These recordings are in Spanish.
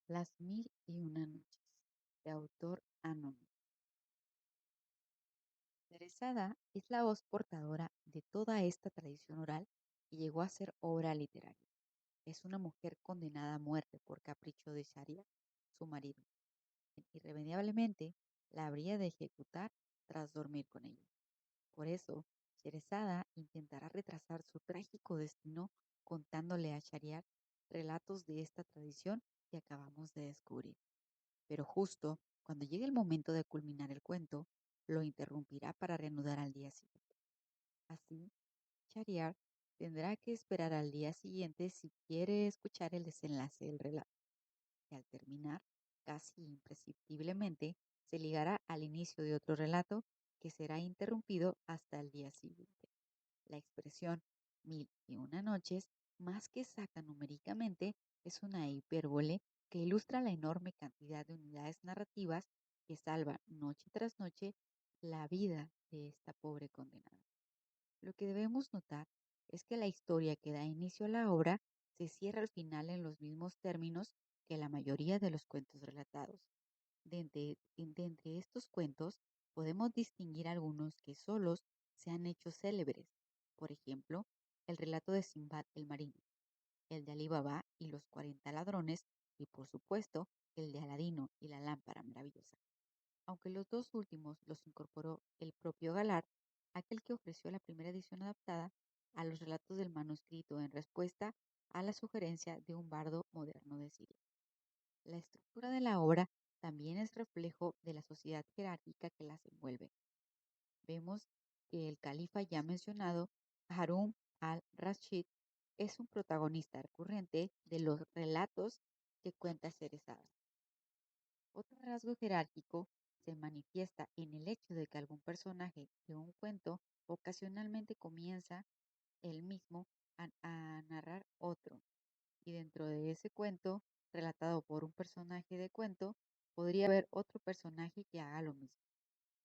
Las mil y una noches, de autor anónimo. Teresada es la voz portadora de toda esta tradición oral que llegó a ser obra literaria. Es una mujer condenada a muerte por capricho de Sharia, su marido, quien irremediablemente la habría de ejecutar tras dormir con ella. Por eso, Sherezada intentará retrasar su trágico destino contándole a Shariar relatos de esta tradición que acabamos de descubrir. Pero justo cuando llegue el momento de culminar el cuento, lo interrumpirá para reanudar al día siguiente. Así, Shariar tendrá que esperar al día siguiente si quiere escuchar el desenlace del relato, y al terminar, casi imprescindiblemente, se ligará al inicio de otro relato que será interrumpido hasta el día siguiente. La expresión mil y una noches, más que exacta numéricamente, es una hipérbole que ilustra la enorme cantidad de unidades narrativas que salvan noche tras noche la vida de esta pobre condenada. Lo que debemos notar es que la historia que da inicio a la obra se cierra al final en los mismos términos que la mayoría de los cuentos relatados. De entre estos cuentos podemos distinguir algunos que solos se han hecho célebres. Por ejemplo, el relato de Simbad el marino, el de Alí Baba y los 40 ladrones y por supuesto el de Aladino y la lámpara maravillosa. Aunque los dos últimos los incorporó el propio Galard, aquel que ofreció la primera edición adaptada a los relatos del manuscrito en respuesta a la sugerencia de un bardo moderno de Siria. La estructura de la obra también es reflejo de la sociedad jerárquica que las envuelve. Vemos que el califa ya mencionado, Harun al-Rashid, es un protagonista recurrente de los relatos que cuenta Sherezada. Otro rasgo jerárquico se manifiesta en el hecho de que algún personaje de un cuento ocasionalmente comienza él mismo a narrar otro, y dentro de ese cuento, relatado por un personaje de cuento, podría haber otro personaje que haga lo mismo.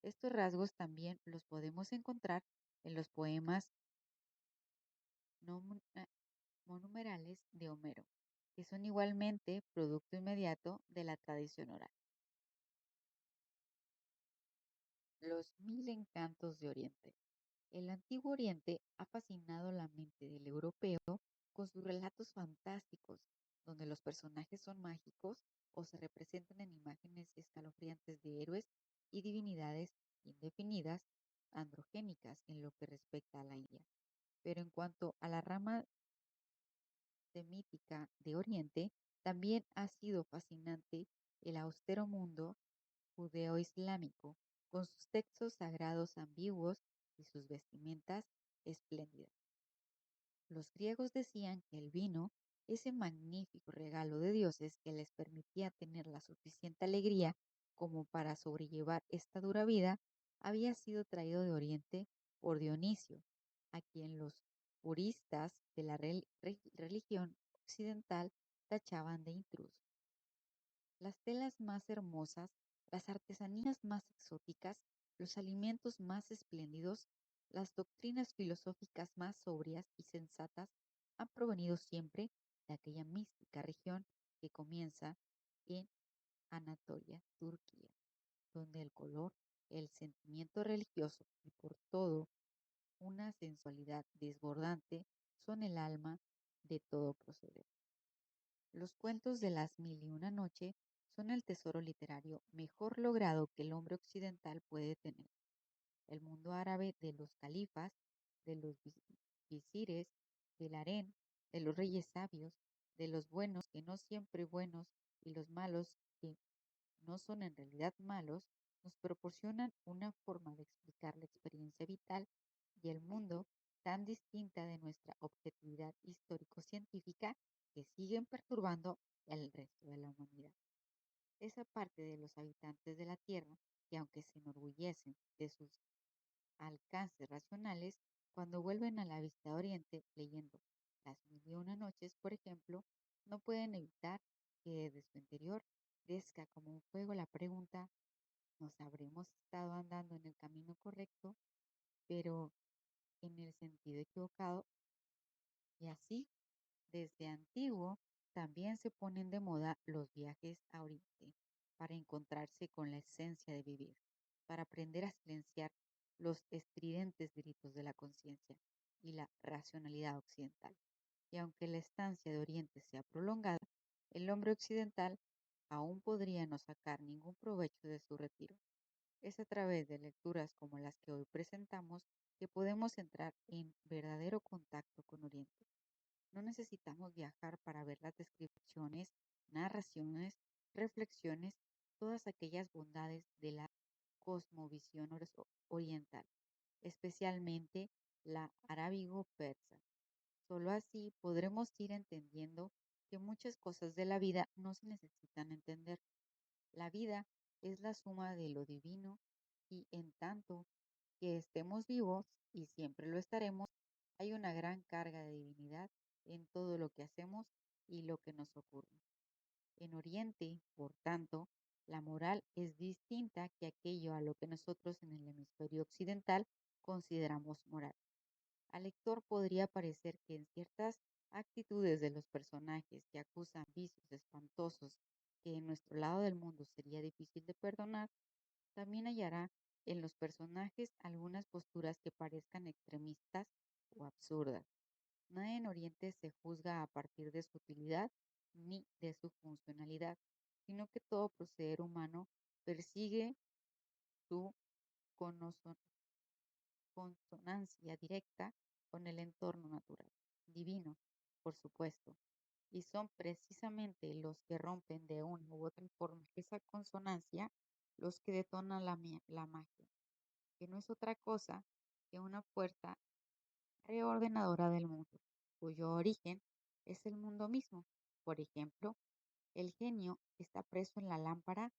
Estos rasgos también los podemos encontrar en los poemas monumerales de Homero, que son igualmente producto inmediato de la tradición oral. Los mil encantos de Oriente. El antiguo Oriente ha fascinado la mente del europeo con sus relatos fantásticos, donde los personajes son mágicos o se representan en imágenes escalofriantes de héroes y divinidades indefinidas, androgénicas en lo que respecta a la India. Pero en cuanto a la rama semítica de Oriente, también ha sido fascinante el austero mundo judeo-islámico, con sus textos sagrados ambiguos y sus vestimentas espléndidas. Los griegos decían que el vino, ese magnífico regalo de dioses que les permitía tener la suficiente alegría como para sobrellevar esta dura vida, había sido traído de Oriente por Dionisio, a quien los puristas de la religión occidental tachaban de intruso. Las telas más hermosas, las artesanías más exóticas, los alimentos más espléndidos, las doctrinas filosóficas más sobrias y sensatas han provenido siempre de aquella mística región que comienza en Anatolia, Turquía, donde el color, el sentimiento religioso y por todo una sensualidad desbordante son el alma de todo proceder. Los cuentos de las mil y una noche son el tesoro literario mejor logrado que el hombre occidental puede tener. El mundo árabe de los califas, de los visires, del harén, de los reyes sabios, de los buenos que no siempre buenos y los malos que no son en realidad malos, nos proporcionan una forma de explicar la experiencia vital y el mundo tan distinta de nuestra objetividad histórico-científica que siguen perturbando el resto de la humanidad. Esa parte de los habitantes de la Tierra que aunque se enorgullecen de sus alcances racionales, cuando vuelven a la vista de Oriente leyendo Las Mil y Una Noches, por ejemplo, no pueden evitar que desde su interior crezca como un fuego la pregunta: ¿nos habremos estado andando en el camino correcto, pero en el sentido equivocado? Y así, desde antiguo, También se ponen de moda los viajes a Oriente para encontrarse con la esencia de vivir, para aprender a silenciar los estridentes gritos de la conciencia y la racionalidad occidental. Y aunque la estancia de Oriente sea prolongada, el hombre occidental aún podría no sacar ningún provecho de su retiro. Es a través de lecturas como las que hoy presentamos que podemos entrar en verdadero contacto con Oriente. No necesitamos viajar para ver las descripciones, narraciones, reflexiones, todas aquellas bondades de la cosmovisión oriental, especialmente la arábigo-persa. Solo así podremos ir entendiendo que muchas cosas de la vida no se necesitan entender. La vida es la suma de lo divino y en tanto que estemos vivos, y siempre lo estaremos, hay una gran carga de divinidad en todo lo que hacemos y lo que nos ocurre. En Oriente, por tanto, la moral es distinta que aquello a lo que nosotros en el hemisferio occidental consideramos moral. Al lector podría parecer que en ciertas actitudes de los personajes que acusan vicios espantosos que en nuestro lado del mundo sería difícil de perdonar, también hallará en los personajes algunas posturas que parezcan extremistas o absurdas. Nada en Oriente se juzga a partir de su utilidad ni de su funcionalidad, sino que todo proceder humano persigue su conozo- consonancia directa con el entorno natural, divino, por supuesto, y son precisamente los que rompen de una u otra forma esa consonancia los que detonan la magia, que no es otra cosa que una fuerza reordenadora del mundo, cuyo origen es el mundo mismo. Por ejemplo, el genio está preso en la lámpara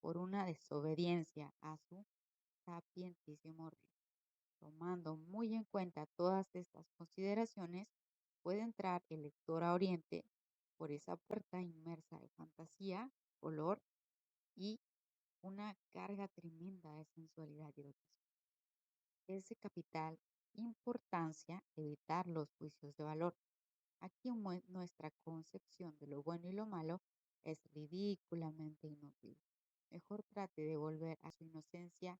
por una desobediencia a su sapientísimo rey. Tomando muy en cuenta todas estas consideraciones, puede entrar el lector a Oriente por esa puerta inmersa de fantasía, color y una carga tremenda de sensualidad y erotismo. Es de capital importancia evitar los juicios de valor. Aquí nuestra concepción de lo bueno y lo malo es ridículamente inútil. Mejor trate de volver a su inocencia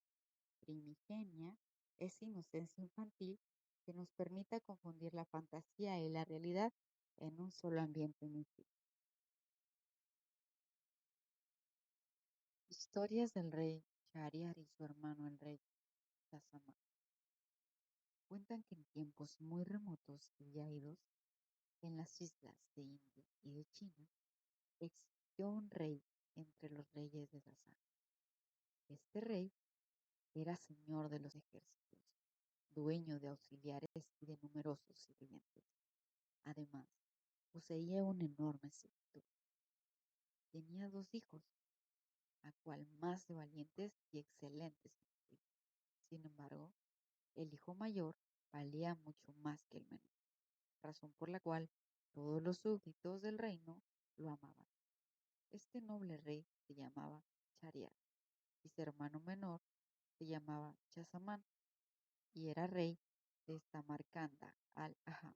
primigenia, esa inocencia infantil que nos permita confundir la fantasía y la realidad en un solo ambiente místico. Historias del rey Shahryar y su hermano el rey Yasamán. Cuentan que en tiempos muy remotos y áridos, en las islas de India y de China, existió un rey entre los reyes de Sasán. Este rey era señor de los ejércitos, dueño de auxiliares y de numerosos sirvientes. Además, poseía un enorme séquito. Tenía dos hijos, a cual más de valientes y excelentes. Sin embargo, el hijo mayor valía mucho más que el menor, razón por la cual todos los súbditos del reino lo amaban. Este noble rey se llamaba Chariar y su hermano menor se llamaba Chazamán y era rey de Samarcanda al-Aham.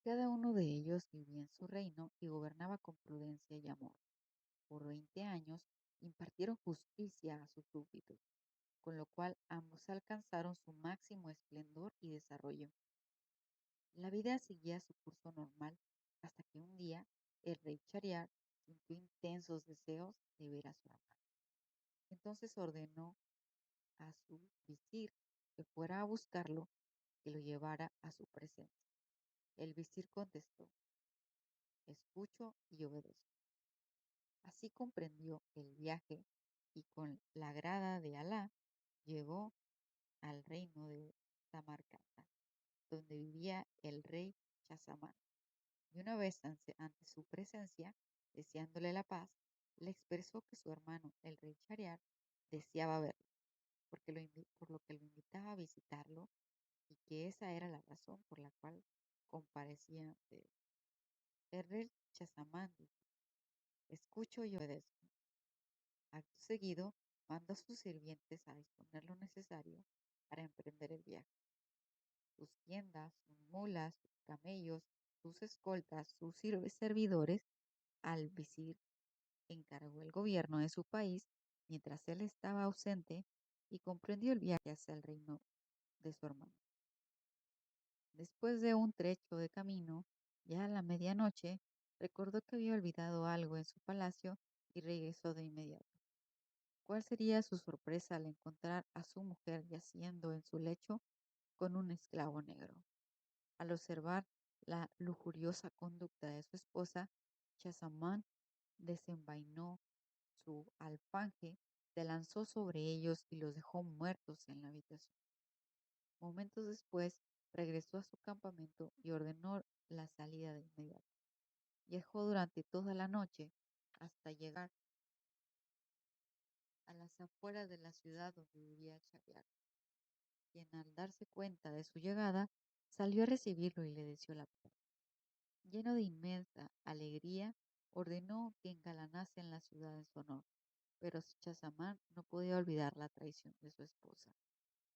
Cada uno de ellos vivía en su reino y gobernaba con prudencia y amor. Por 20 años impartieron justicia a sus súbditos, con lo cual ambos alcanzaron su máximo esplendor y desarrollo. La vida seguía su curso normal hasta que un día el rey Chariar sintió intensos deseos de ver a su hermano. Entonces ordenó a su visir que fuera a buscarlo y lo llevara a su presencia. El visir contestó, escucho y obedezco. Así comprendió el viaje y con la grada de Alá llegó al reino de Samarcanda, donde vivía el rey Shahsamán. Y una vez ante su presencia, deseándole la paz, le expresó que su hermano, el rey Shariar, deseaba verlo, por lo que lo invitaba a visitarlo y que esa era la razón por la cual comparecía ante él. El rey Shahsamán dijo, escucho y obedezco. Acto seguido, mandó a sus sirvientes a disponer lo necesario para emprender el viaje. Sus tiendas, sus mulas, sus camellos sus escoltas, sus servidores, al visir encargó el gobierno de su país mientras él estaba ausente y comprendió el viaje hacia el reino de su hermano. Después de un trecho de camino, ya a la medianoche, recordó que había olvidado algo en su palacio y regresó de inmediato. ¿Cuál sería su sorpresa al encontrar a su mujer yaciendo en su lecho con un esclavo negro? Al observar la lujuriosa conducta de su esposa, Chazamán desenvainó su alfanje, se lanzó sobre ellos y los dejó muertos en la habitación. Momentos después, regresó a su campamento y ordenó la salida de inmediato. Viajó durante toda la noche hasta llegar a las afueras de la ciudad donde vivía Chariar, quien al darse cuenta de su llegada, salió a recibirlo y le deseó la paz. Lleno de inmensa alegría, ordenó que engalanasen la ciudad en su honor, pero Chazamán no podía olvidar la traición de su esposa,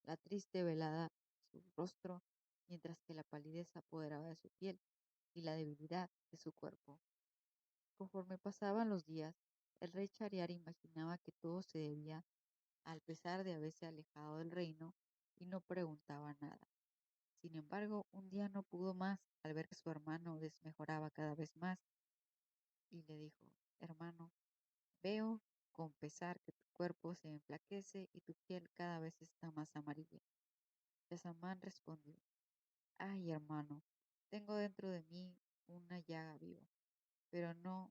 la triste velada de su rostro, mientras que la palidez se apoderaba de su piel y la debilidad de su cuerpo. Conforme pasaban los días, el rey Chariar imaginaba que todo se debía al pesar de haberse alejado del reino y no preguntaba nada. Sin embargo, un día no pudo más al ver que su hermano desmejoraba cada vez más y le dijo: Hermano, veo con pesar que tu cuerpo se enflaquece y tu piel cada vez está más amarilla. Yasamán respondió: Ay, hermano, tengo dentro de mí una llaga viva, pero no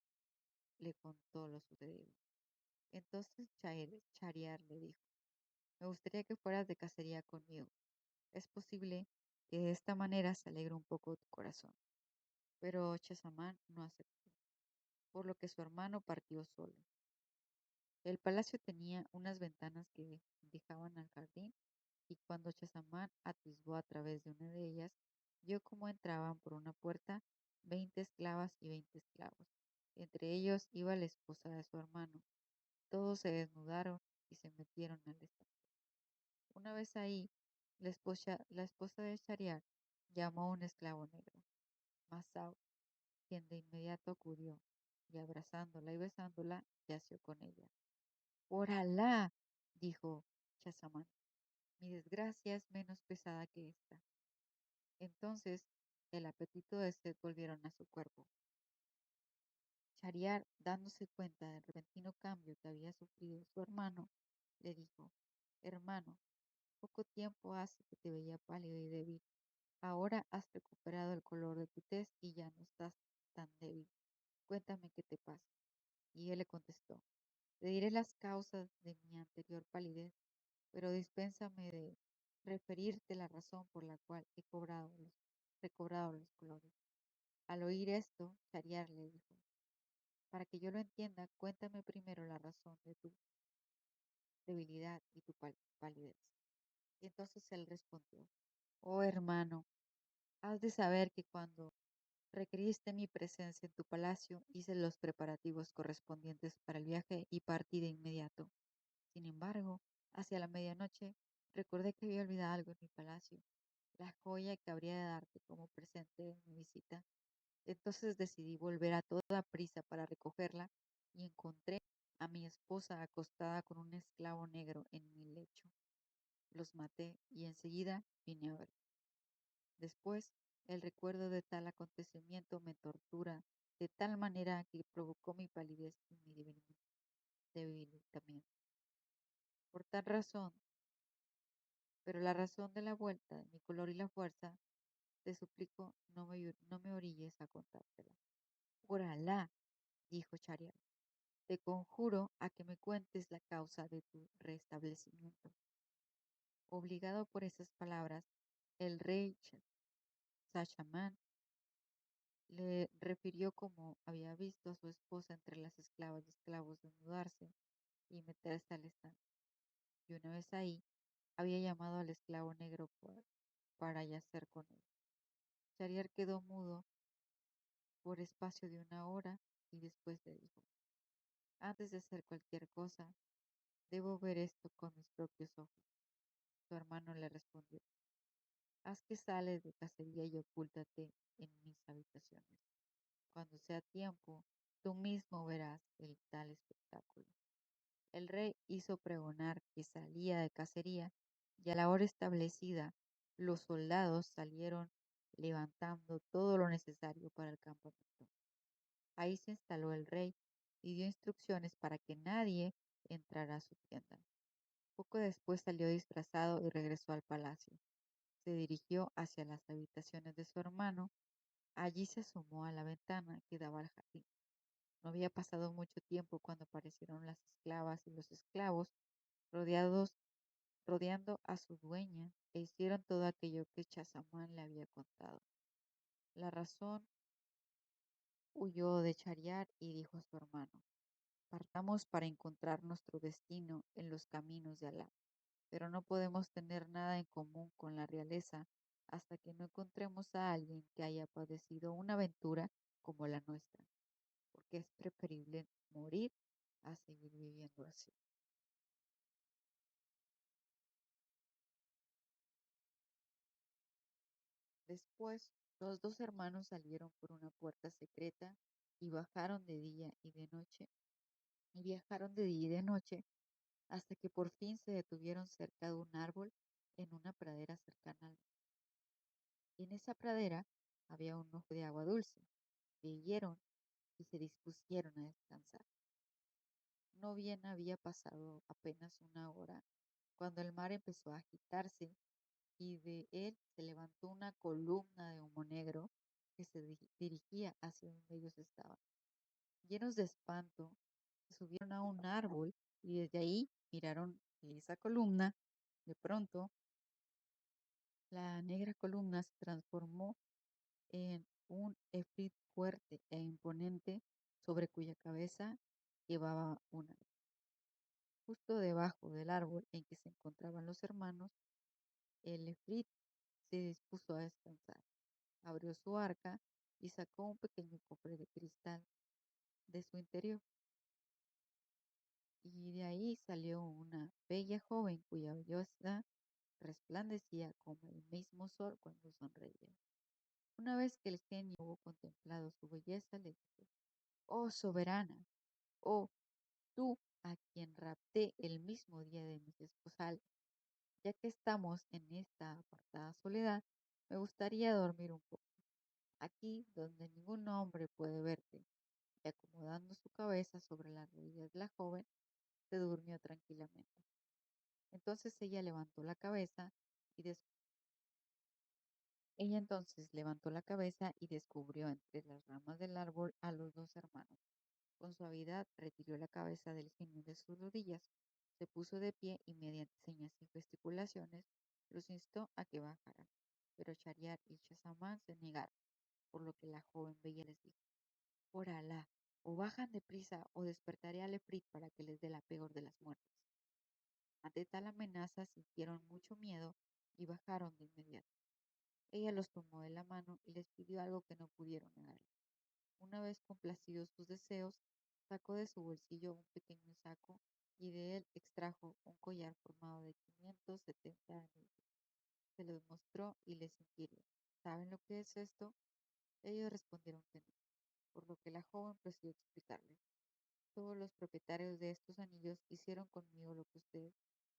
le contó lo sucedido. Entonces Chariar le dijo: Me gustaría que fueras de cacería conmigo. Es posible que de esta manera se alegre un poco tu corazón. Pero Chazamán no aceptó, por lo que su hermano partió solo. El palacio tenía unas ventanas que dejaban al jardín, y cuando Chazamán atisbó a través de una de ellas, vio cómo entraban por una puerta 20 esclavas y 20 esclavos. Entre ellos iba la esposa de su hermano. Todos se desnudaron y se metieron al estanque. Una vez ahí, la esposa de Shariar llamó a un esclavo negro, Masao, quien de inmediato acudió, y abrazándola y besándola, yació con ella. Por Alá, dijo Chazamán, mi desgracia es menos pesada que esta. Entonces el apetito de sed volvieron a su cuerpo. Shariar, dándose cuenta del repentino cambio que había sufrido su hermano, le dijo: Hermano, poco tiempo hace que te veía pálido y débil. Ahora has recuperado el color de tu tez y ya no estás tan débil. Cuéntame qué te pasa. Y él le contestó: Te diré las causas de mi anterior palidez, pero dispénsame de referirte la razón por la cual he recobrado los colores. Al oír esto, Shariar le dijo: Para que yo lo entienda, cuéntame primero la razón de tu debilidad y tu palidez. Y entonces él respondió: Oh hermano, has de saber que cuando requeriste mi presencia en tu palacio, hice los preparativos correspondientes para el viaje y partí de inmediato. Sin embargo, hacia la medianoche, recordé que había olvidado algo en mi palacio, la joya que habría de darte como presente en mi visita. Entonces decidí volver a toda prisa para recogerla y encontré a mi esposa acostada con un esclavo negro en mi lecho. Los maté y enseguida vine a ver. Después, el recuerdo de tal acontecimiento me tortura de tal manera que provocó mi palidez y mi debilitamiento. Por tal razón, pero la razón de la vuelta de mi color y la fuerza, te suplico no me orilles a contártela. Por Alá, dijo Chariar, te conjuro a que me cuentes la causa de tu restablecimiento. Obligado por esas palabras, el rey Sachamán le refirió cómo había visto a su esposa entre las esclavas y esclavos desnudarse y meterse al estanque, y una vez ahí había llamado al esclavo negro para yacer con él. Shariar quedó mudo por espacio de una hora y después le dijo: Antes de hacer cualquier cosa, debo ver esto con mis propios ojos. Su hermano le respondió: Haz que sales de cacería y ocúltate en mis habitaciones. Cuando sea tiempo, tú mismo verás el tal espectáculo. El rey hizo pregonar que salía de cacería y a la hora establecida los soldados salieron levantando todo lo necesario para el campamento. Ahí se instaló el rey y dio instrucciones para que nadie entrara a su tienda. Poco después salió disfrazado y regresó al palacio. Se dirigió hacia las habitaciones de su hermano. Allí se asomó a la ventana que daba al jardín. No había pasado mucho tiempo cuando aparecieron las esclavas y los esclavos rodeados, rodeando a su dueña, e hicieron todo aquello que Chazamán le había contado. La razón huyó de Chariar y dijo a su hermano: partamos para encontrar nuestro destino en los caminos de Alá, pero no podemos tener nada en común con la realeza hasta que no encontremos a alguien que haya padecido una aventura como la nuestra, porque es preferible morir a seguir viviendo así. Después, los dos hermanos salieron por una puerta secreta y bajaron de día y de noche, y viajaron de día y de noche hasta que por fin se detuvieron cerca de un árbol en una pradera cercana al mar. En esa pradera había un ojo de agua dulce. Beyeron y se dispusieron a descansar. No bien había pasado apenas una hora cuando el mar empezó a agitarse y de él se levantó una columna de humo negro que se dirigía hacia donde ellos estaban. Llenos de espanto, se subieron a un árbol y desde ahí miraron esa columna. De pronto, la negra columna se transformó en un efrit fuerte e imponente sobre cuya cabeza llevaba una. Justo debajo del árbol en que se encontraban los hermanos, el efrit se dispuso a descansar. Abrió su arca y sacó un pequeño cofre de cristal de su interior. Y de ahí salió una bella joven cuya belleza resplandecía como el mismo sol cuando sonreía. Una vez que el genio hubo contemplado su belleza, le dijo: oh soberana, oh tú a quien rapté el mismo día de mis desposales, ya que estamos en esta apartada soledad, me gustaría dormir un poco, aquí donde ningún hombre puede verte. Y acomodando su cabeza sobre las rodillas de la joven, se durmió tranquilamente. Entonces y des- ella entonces levantó la cabeza y descubrió entre las ramas del árbol a los dos hermanos. Con suavidad retiró la cabeza del genio de sus rodillas, se puso de pie y mediante señas y gesticulaciones los instó a que bajaran. Pero Shariar y Shazamán se negaron, por lo que la joven bella les dijo: por Alá, o bajan deprisa o despertaré al Efrit para que les dé la peor de las muertes. Ante tal amenaza sintieron mucho miedo y bajaron de inmediato. Ella los tomó de la mano y les pidió algo que no pudieron negar. Una vez complacidos sus deseos, sacó de su bolsillo un pequeño saco y de él extrajo un collar formado de 570 anillos. Se los mostró y les inquirió: ¿saben lo que es esto? Ellos respondieron que no, por lo que la joven procedió a explicarles: todos los propietarios de estos anillos hicieron conmigo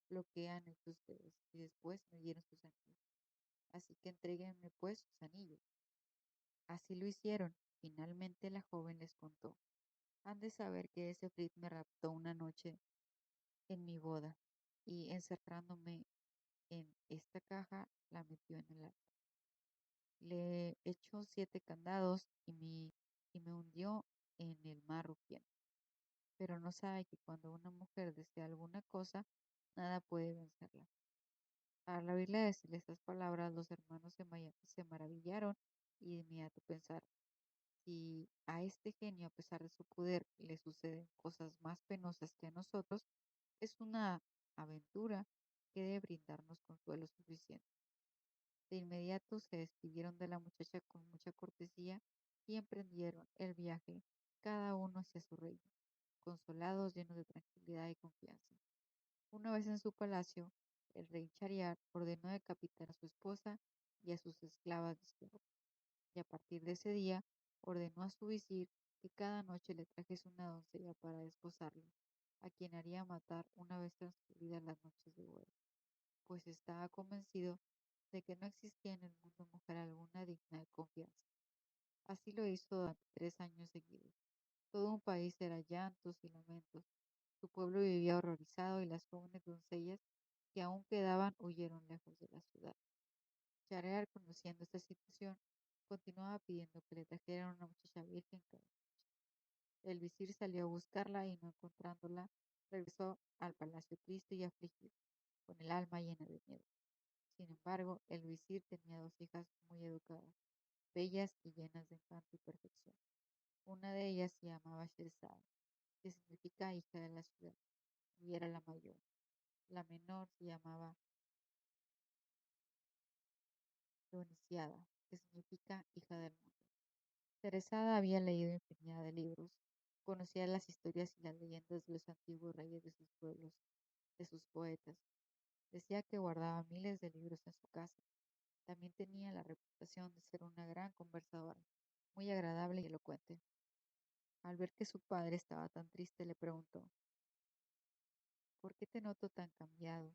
lo que han hecho ustedes, y después me dieron sus anillos. Así que entréguenme pues sus anillos. Así lo hicieron. Finalmente la joven les contó: han de saber que ese Fritz me raptó una noche en mi boda y encerrándome en esta caja la metió en el arca. Le echó 7 candados y me hundió en el mar rugiente. Pero no sabe que cuando una mujer desea alguna cosa, nada puede vencerla. Al oírle decir estas palabras, los hermanos se maravillaron y de inmediato pensaron: si a este genio, a pesar de su poder, le suceden cosas más penosas que a nosotros, es una aventura que debe brindarnos consuelo suficiente. De inmediato se despidieron de la muchacha con mucha cortesía y emprendieron el viaje, cada uno hacia su reino, consolados, llenos de tranquilidad y confianza. Una vez en su palacio, el rey Chariar ordenó decapitar a su esposa y a sus esclavas de esclavos. Y a partir de ese día ordenó a su visir que cada noche le trajese una doncella para desposarlo, a quien haría matar una vez transcurridas las noches de boda, pues estaba convencido de que no existía en el mundo mujer alguna digna de confianza. Así lo hizo durante 3 años seguidos. Todo un país era llantos y lamentos. Su pueblo vivía horrorizado y las jóvenes doncellas que aún quedaban huyeron lejos de la ciudad. Shahryar, conociendo esta situación, continuaba pidiendo que le trajeran una muchacha virgen cada noche. El visir salió a buscarla y no encontrándola, regresó al palacio triste y afligido, con el alma llena de miedo. Sin embargo, el visir tenía dos hijas muy educadas, bellas y llenas de encanto y perfección. Una de ellas se llamaba Sherzada, que significa hija de la ciudad, y era la mayor. La menor se llamaba Dionisiada, que significa hija del mundo. Teresada había leído infinidad de libros, conocía las historias y las leyendas de los antiguos reyes de sus pueblos, de sus poetas. Decía que guardaba miles de libros en su casa. También tenía la reputación de ser una gran conversadora, muy agradable y elocuente. Al ver que su padre estaba tan triste, le preguntó: ¿Por qué te noto tan cambiado,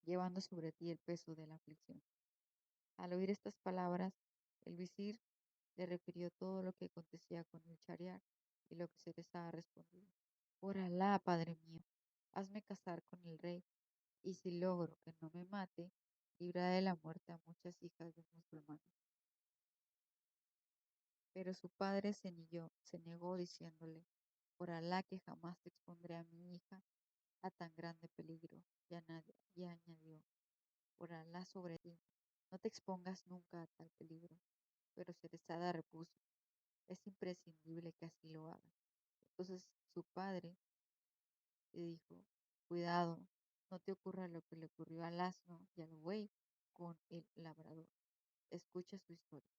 llevando sobre ti el peso de la aflicción? Al oír estas palabras, el visir le refirió todo lo que acontecía con el Chariar y lo que Cerezada respondió: Por Alá, padre mío, hazme casar con el rey, y si logro que no me mate, libra de la muerte a muchas hijas de musulmanes. Pero su padre se negó diciéndole: Por Alá que jamás te expondré a mi hija a tan grande peligro. Y añadió: Por Alá sobre ti, no te expongas nunca a tal peligro. Pero Cerezada repuso: Es imprescindible que así lo haga. Entonces su padre le dijo: Cuidado, no te ocurra lo que le ocurrió al asno y al buey con el labrador. Escucha su historia.